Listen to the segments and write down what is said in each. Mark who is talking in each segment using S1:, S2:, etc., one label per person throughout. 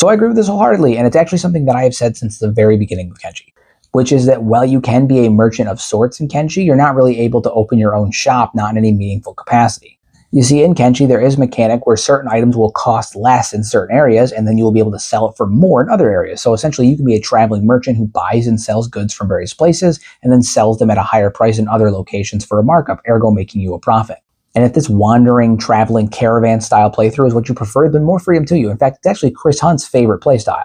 S1: So I agree with this wholeheartedly, and it's actually something that I have said since the very beginning of Kenshi, which is that while you can be a merchant of sorts in Kenshi, you're not really able to open your own shop, not in any meaningful capacity. You see, in Kenshi, there is a mechanic where certain items will cost less in certain areas, and then you will be able to sell it for more in other areas. So essentially, you can be a traveling merchant who buys and sells goods from various places, and then sells them at a higher price in other locations for a markup, ergo making you a profit. And if this wandering, traveling, caravan-style playthrough is what you prefer, then more freedom to you. In fact, it's actually Chris Hunt's favorite playstyle.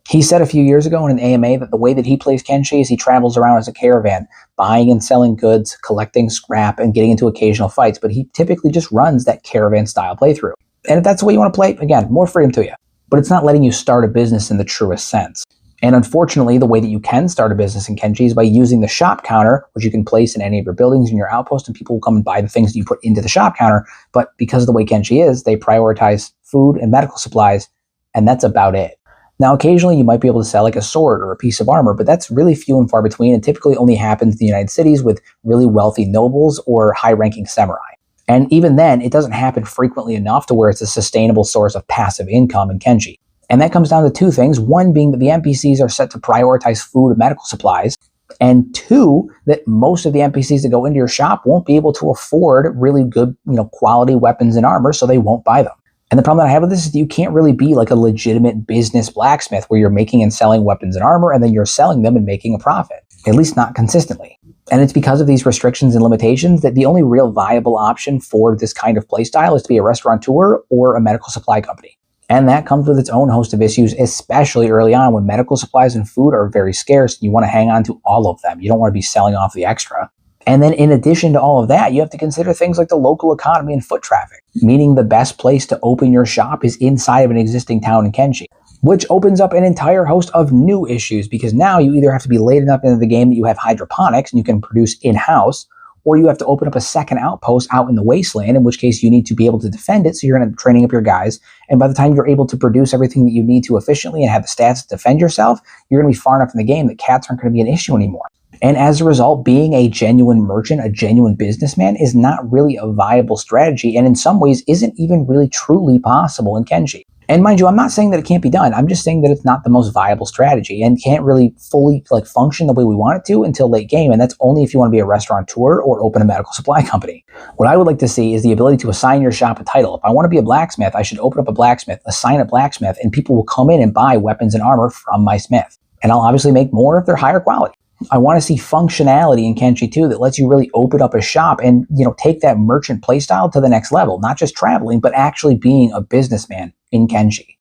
S1: He said a few years ago in an AMA that the way that he plays Kenshi is he travels around as a caravan, buying and selling goods, collecting scrap, and getting into occasional fights, but he typically just runs that caravan-style playthrough. And if that's the way you want to play, again, more freedom to you. But it's not letting you start a business in the truest sense. And unfortunately, the way that you can start a business in Kenshi is by using the shop counter, which you can place in any of your buildings in your outpost, and people will come and buy the things that you put into the shop counter. But because of the way Kenshi is, they prioritize food and medical supplies, and that's about it. Now, occasionally you might be able to sell like a sword or a piece of armor, but that's really few and far between and typically only happens in the United Cities with really wealthy nobles or high-ranking samurai. And even then, it doesn't happen frequently enough to where it's a sustainable source of passive income in Kenshi. And that comes down to two things. One being that the NPCs are set to prioritize food and medical supplies. And two, that most of the NPCs that go into your shop won't be able to afford really good, quality weapons and armor, so they won't buy them. And the problem that I have with this is that you can't really be like a legitimate business blacksmith where you're making and selling weapons and armor and then you're selling them and making a profit, at least not consistently. And it's because of these restrictions and limitations that the only real viable option for this kind of playstyle is to be a restaurateur or a medical supply company. And that comes with its own host of issues, especially early on when medical supplies and food are very scarce. You want to hang on to all of them. You don't want to be selling off the extra. And then in addition to all of that, you have to consider things like the local economy and foot traffic, meaning the best place to open your shop is inside of an existing town in Kenshi, which opens up an entire host of new issues because now you either have to be late enough into the game that you have hydroponics and you can produce in-house, or you have to open up a second outpost out in the wasteland, in which case you need to be able to defend it, so you're going to be training up your guys, and by the time you're able to produce everything that you need to efficiently and have the stats to defend yourself, you're going to be far enough in the game that cats aren't going to be an issue anymore. And as a result, being a genuine merchant, a genuine businessman is not really a viable strategy, and in some ways isn't even really truly possible in Kenshi. And mind you, I'm not saying that it can't be done. I'm just saying that it's not the most viable strategy and can't really fully function the way we want it to until late game, and that's only if you want to be a restaurateur or open a medical supply company. What I would like to see is the ability to assign your shop a title. If I want to be a blacksmith, I should open up a blacksmith, assign a blacksmith, and people will come in and buy weapons and armor from my smith. And I'll obviously make more if they're higher quality. I want to see functionality in Kenshi too that lets you really open up a shop and take that merchant playstyle to the next level, not just traveling, but actually being a businessman in Kenshi.